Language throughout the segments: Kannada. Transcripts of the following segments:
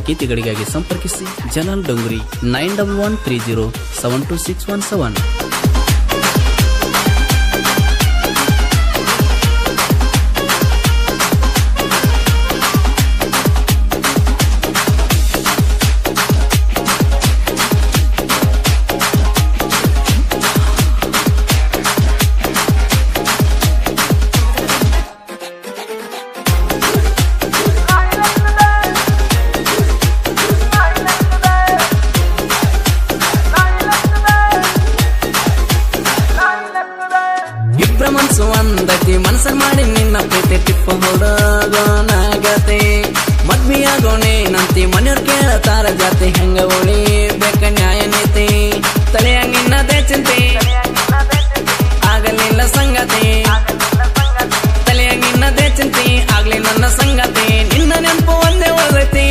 ಗೀತೆಗಳಿಗಾಗಿ ಸಂಪರ್ಕಿಸಿ ಜಲಾಲ್ ಡೊಂಗ್ರಿ 9113072617. ಮನಸ್ಸು ಒಂದತಿ ಮನಸ್ಸನ್ ಮಾಡಿ ನಿನ್ನ ಪ್ರೀತಿ ಟಿಪ್ಪ ಹೊಡೋನಾಗತೆ ಮದ್ವಿಯಾಗೋಣೆ ನಂತಿ ಮನೆಯವ್ರು ಕೇಳತಾರ ಜಾತಿ ಹೆಂಗ ಉಳಿ ಬೇಕ ನ್ಯಾಯ ನೀತಿ ತಲೆಯಾಗ ನಿನ್ನದೇ ಚಿಂತೆ ಆಗಲಿಲ್ಲ ಸಂಗತಿ ತಲೆಯಾಗ ನಿನ್ನದೇ ಚಿಂತೆ ಆಗ್ಲಿ ನನ್ನ ಸಂಗತಿ ನಿನ್ನ ನೆನಪು ಒಂದೇ ಒಳ್ದೈತಿ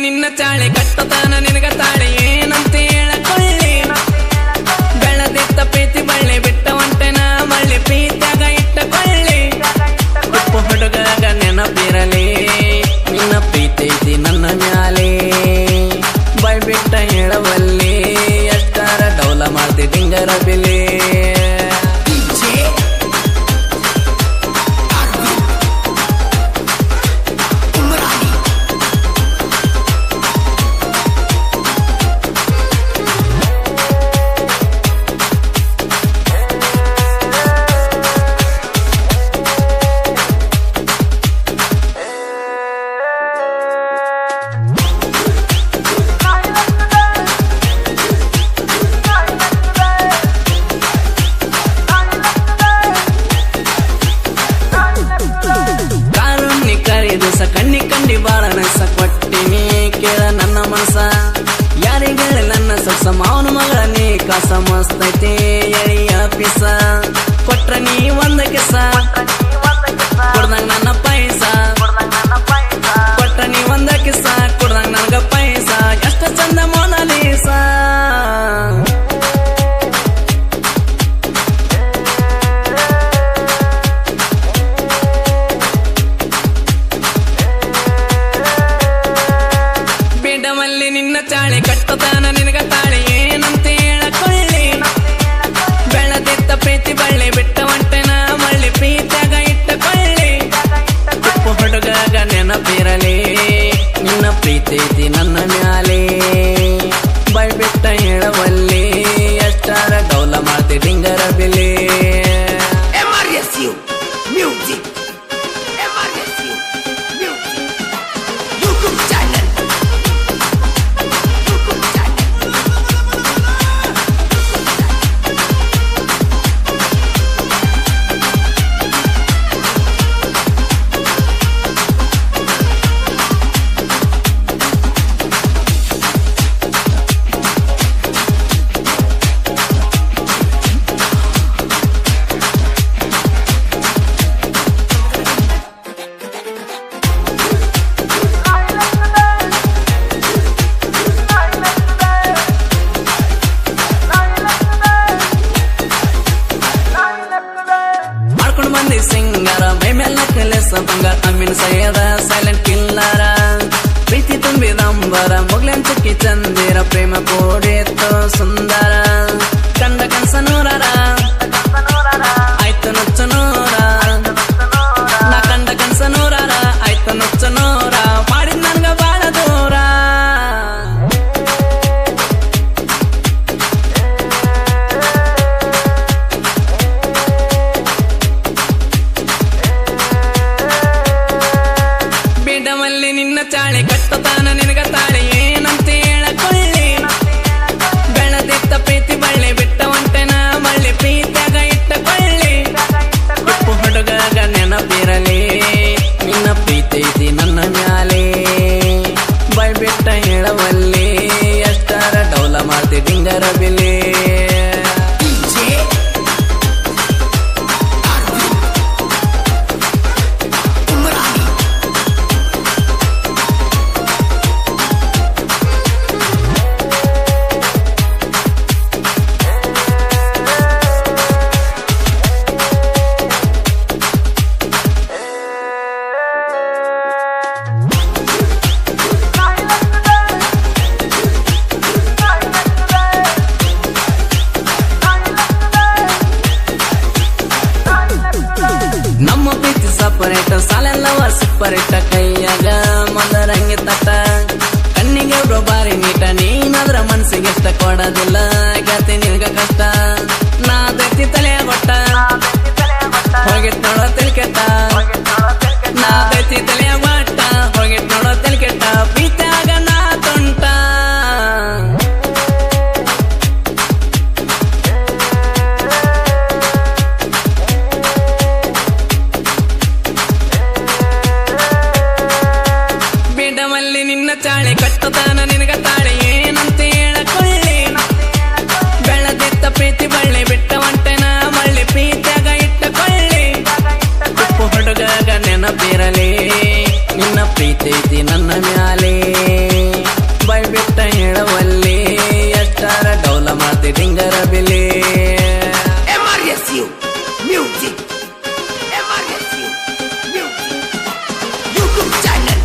ನಿನ್ನ ಚಾಳೆ ಕಟ್ಟತಾನ ನಿನಗ ತಾಳೆ ಏನಂತ ಹೇಳಕೊಳ್ಳಿ ಬೆಳದಿತ್ತ ಪ್ರೀತಿ ಬಳ್ಳಿ ಬಿಟ್ಟ ಒಂಟೆನ ಮಳ್ಳಿ ಪ್ರೀತಿಯಾಗ ಇಟ್ಟಕೊಳ್ಳಿ ಉಪ್ಪ ಹುಡುಗಾಗ ನೆನಪಿರಲಿ ನಿನ್ನ ಪ್ರೀತಿ ಐತಿ ನನ್ನ ಮ್ಯಾಲೆ ಬಾಯ್ ಬಿಟ್ಟ ಹೇಳವಲ್ಲಿ ಎಷ್ಟಾರ ಡೌಲ ಮಾಡ್ತಿ ಡಿಂಗರ ಬಿಲಿ ಕಣ್ಣಿ ಕಂಡಿ ಬಾಳ ನಸ ಕೊಟ್ಟಿನಿ ಕೇಳ ನನ್ನ ಮನಸ ಯಾರಿಗಳ ನನ್ನ ಸೊಸ ಮಾವನ ಮಗಳ ನೀ ಕಾಸ ಮಸ್ತೈತಿ ಎಳಿಯ ಪಿಸ ಕೊಟ್ರ ನೀ ಒಂದ ಕಿಸ ಕೊಡ್ದಂಗ ನನ್ನ ಪೈಸ ಕೊಟ್ರ ನೀ ಒಂದ ಕಿಸ ಕೊಡ್ದಂಗ ನನಗ ಪೈಸ ಎಷ್ಟು ಚಂದ ಮೋನಾಲೀಸ ನಿನ್ನ ಚಾಳೆ ಕಟ್ಟತಾನ ನಿನಗ ತಾಳೆ ಏನಂತ ಹೇಳಕೊಳ್ಳಿ ಬೆಳದಿತ್ತ ಪ್ರೀತಿ ಬಳ್ಳಿ ಬಿಟ್ಟ ಒಂಟೆನ ಮಳ್ಳಿ ಪ್ರೀತಿಯಾಗ ಇಟ್ಟಕೊಳ್ಳಿ ಉಪ್ಪು ಹುಡುಗಾಗ ನೆನಪಿರಲಿ ನಿನ್ನ ಪ್ರೀತಿ ಐತಿ ನನ್ನ ಮ್ಯಾಲೆ ಬಾಯ್ ಬಿಟ್ಟ ಹೇಳವಲ್ಲಿ ಎಷ್ಟಾರ ಡೌಲ ಮಾಡ್ತಿ ಡಿಂಗರ ಬಿಲಿ ಸಿಂಗಾರ ಮೈ ಮೇಲ ಕೆಲಸ ಬಂಗಾರ ಅಮೀನ್ ಸೈಯದ ಸೈಲೆಂಟ್ ಕಿಲ್ಲರ ಪ್ರೀತಿ ತುಂಬಿದಂಬರ ಮೊಗ್ಲೆನ್ ಚುಕ್ಕಿ ಚಂದಿರ ಪ್ರೇಮ ಕೋಡಿತ್ತು ಸುಂದರ ಕಂಡ ಕನಸ ನೂರರ ಆಯ್ತು ನುಚ್ಚು ನೂರ ನಾ ಕಂಡ ಕನಸ ನೂರರ ಆಯ್ತು ನುಚ್ಚು ನೂರ ಮಾಡಿದ್ ನನ್ಗ ಬಾಳ ದೂರ ನಿನ್ನ ಚಾಳೆ ಕಟ್ಟತಾನ ನಿನಗ ತಾಳೆ ಏನಂತ ಹೇಳಕೊಳ್ಳಿ ಬೆಳದಿತ್ತ ಪ್ರೀತಿ ಬಳ್ಳಿ ಬಿಟ್ಟ ಒಂಟೆನ ಮಳ್ಳಿ ಪ್ರೀತಿಯಾಗ ಇಟ್ಟಕೊಳ್ಳಿ ಉಪ್ಪು ಹುಡುಗಾಗ ನೆನಪಿರಲಿ ನಿನ್ನ ಪ್ರೀತಿ ಐತಿ ನನ್ನ ಮ್ಯಾಲೆ ಬಾಯ್ ಬಿಟ್ಟ ಹೇಳವಲ್ಲಿ ಎಷ್ಟಾರ ಡೌಲ ಮಾಡ್ತಿ ಡಿಂಗರ ಬಿಲಿ ಕೈಯಾಗ ಮದರಂಗಿ ತಟ್ಟ ಕಣ್ಣಿಗೆ ಒಬ್ರು ಬಾರಿ ನೀಟ ನೀನಾದ್ರ ಮನ್ಸಿಗೆ ಇಷ್ಟ ಕೊಡೋದಿಲ್ಲ ಗತಿ ನಿಲ್ಗ ಕಷ್ಟ ನಾ ದತ್ತಿ ತಲೆಯ ಗೊಟ್ಟ ಹೋಗಿಟ್ ನೋಡೋ ತಿಳ್ಕೆಟ್ಟ ನಾ ದತ್ತಿ ತಲೆಯ ಗೊಟ್ಟ ಹೋಗಿಟ್ ನೋಡೋ ತಿಳ್ಕೆಟ್ಟ ಪ್ರೀತ್ಯಾಗ ನಾ ತುಂಟ ಬಿಡಮಲ್ಲಿ ನಿನ್ನ ಚಾಳಿ ಕಟ್ಟತಾನ ನಿನಗ ತಾಳಿ ಏನಂತ ಹೇಳಕೊಳ್ಳಿ ಬೆಳದಿತ್ತ ಪ್ರೀತಿ ಬಳ್ಳಿ ಬಿಟ್ಟ ಹೊಂಟೆನ ಮಳ್ಳಿ ಪ್ರೀತಿಯಾಗ ಇಟ್ಟಕೊಳ್ಳಿ ಉಪ್ಪು ಹುಡುಗಾಗ ನೆನಪಿರಲಿ ನಿನ್ನ ಪ್ರೀತಿ ಐತಿ ನನ್ನ ಮ್ಯಾಲೆ ಬೈ ಬಿಟ್ಟ ಹೇಳವಲ್ಲಿ ಎಷ್ಟಾರ ಡೌಲ ಮಾಡ್ತಿ ಡಿಂಗರ ಬಿಲಿ MRSU Music. MRSU Music. YouTube channel.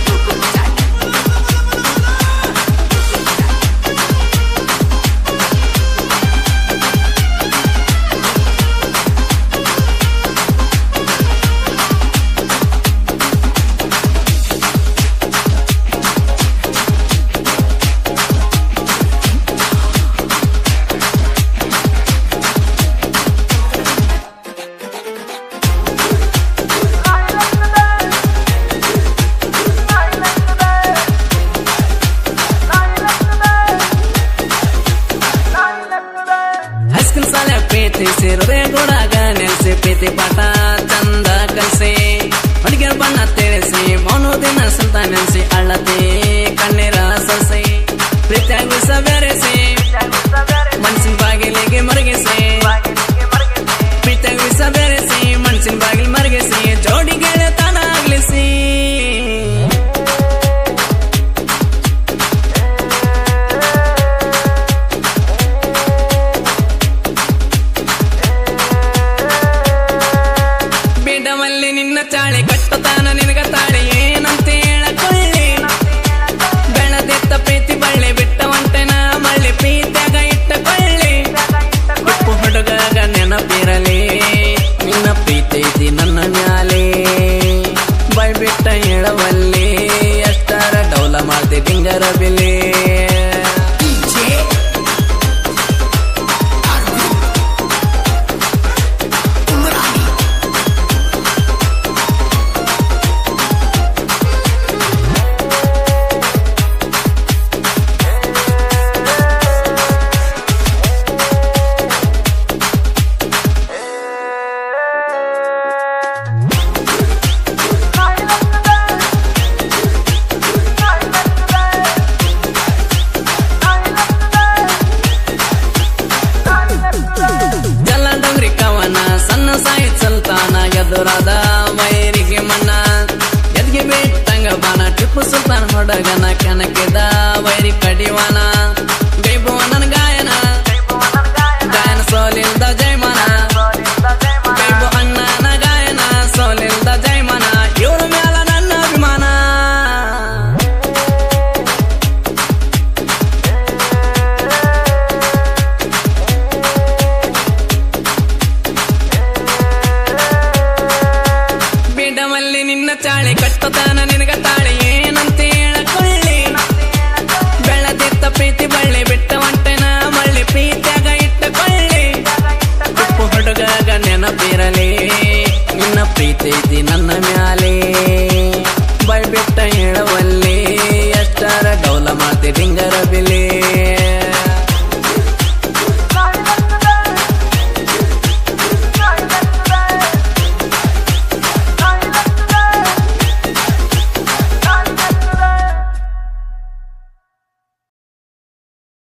YouTube channel. High school ಸಾಲ ಪ್ರೀತಿ ಸೇರದೆ ಗುಡಾಗ ನೆಲೆಸಿ ಪ್ರೀತಿ ಪಾಠ ಚಂದ ಕಲಿಸಿ ಹುಡುಗಿಯರ ಬಣ್ಣ ತಿಳಿಸಿ ಮೌನ ದಿನ ಸಂತ ನೆನೆಸಿ ಅಳ್ಳತಿ ಕಣ್ಣೀರ ಸಸಿ ಪ್ರೀತಿಯಾಗಿ ವಿಷ ಬೆರೆಸಿ ಮನಸ್ಸಿನ ಬಾಗಿಲಿಗೆ ಮರಗಿಸಿ ಪ್ರೀತಿಯಾಗಿ ವಿಷ ಬೆರೆಸಿ ಮನಸ್ಸಿನ ಬಾಗಿಲು ಮರಗಿಸಿ ಜೋಡಿ ಗೆಳೆತನ ಆಗ್ಲಿಸಿ ಬಿಡಮಲ್ಲಿ ನಿನ್ನ ಚಾಳಿ ಕಟ್ಟತಾನ ನಿನಗ ತಾಳಿ ಏನಂತ ಹೇಳಕೊಳ್ಳಿ ಬೆಳದಿತ್ತ ಪ್ರೀತಿ ಬಳ್ಳಿ ಬಿಟ್ಟ ಹೊಂಟೆನ ಮಳ್ಳಿ ಪ್ರೀತಿಯಾಗ ಇಟ್ಟಕೊಳ್ಳಿ ಉಪ್ಪು ಹುಡುಗಾಗ ನೆನಪಿರಲಿ ನಿನ್ನ ಪ್ರೀತಿ ಐತಿ ನನ್ನ ಮ್ಯಾಲೆ ಬೈ ಬಿಟ್ಟ ಹೇಳವಲ್ಲಿ ಎಷ್ಟಾರ ಡೌಲ ಮಾಡ್ತಿ ಡಿಂಗರ ಬಿಲಿ DJ Arvind Umrani. ಜಲಡಂಗ್ರಿ ಕವನ ಸಣ್ಣ ಸಾಯಿ ಸುಲ್ತಾನ ಎದುರಾದ ವೈರಿಗೆ ಮಣ್ಣ ಎದ್ಗೆ ಬಿಟ್ಟಂಗ ಬಾನ ಟಿಪ್ಪು ಸುಲ್ತಾನ್ ಹೊಡಗನ ಕೆನಕಿದ ವೈರಿ ಕಡಿವಾನ ಗೈಬುವನನ ಗಾಯನ ಗಾಯನ ಸೋಲಿಲ್ದ ಜೈಮನ ಗೈಬು ಅಣ್ಣನ ಗಾಯನ ಸೋಲಿಲ್ದ ಜೈಮನ ಇವ್ರ ಮ್ಯಾಲ ನನ್ನ ಅಭಿಮಾನ ಬಿಡಮಲ್ಲಿ ನಿನ್ನ ಚಾಳಿ ಕಟ್ಟತಾನ ನಿನಗ ತಾಳಿ ಏನಂತ ಹೇಳಕೊಳ್ಳಿ ಬೆಳದಿತ್ತ ಪ್ರೀತಿ ಬಳ್ಳಿ ಬಿಟ್ಟ ಹೊಂಟೆನ ಮಳ್ಳಿ ಪ್ರೀತಿಯಾಗ ಇಟ್ಟಕೊಳ್ಳಿ ಉಪ್ಪು ಹುಡುಗಾಗ ನೆನಪಿರಲಿ ನಿನ್ನ ಪ್ರೀತಿ ಐತಿ ನನ್ನ ಮ್ಯಾಲೆ ಬೈ ಬಿಟ್ಟ ಹೇಳವಲ್ಲಿ ಎಷ್ಟಾರ ಡೌಲ ಮಾಡ್ತಿ ಡಿಂಗರ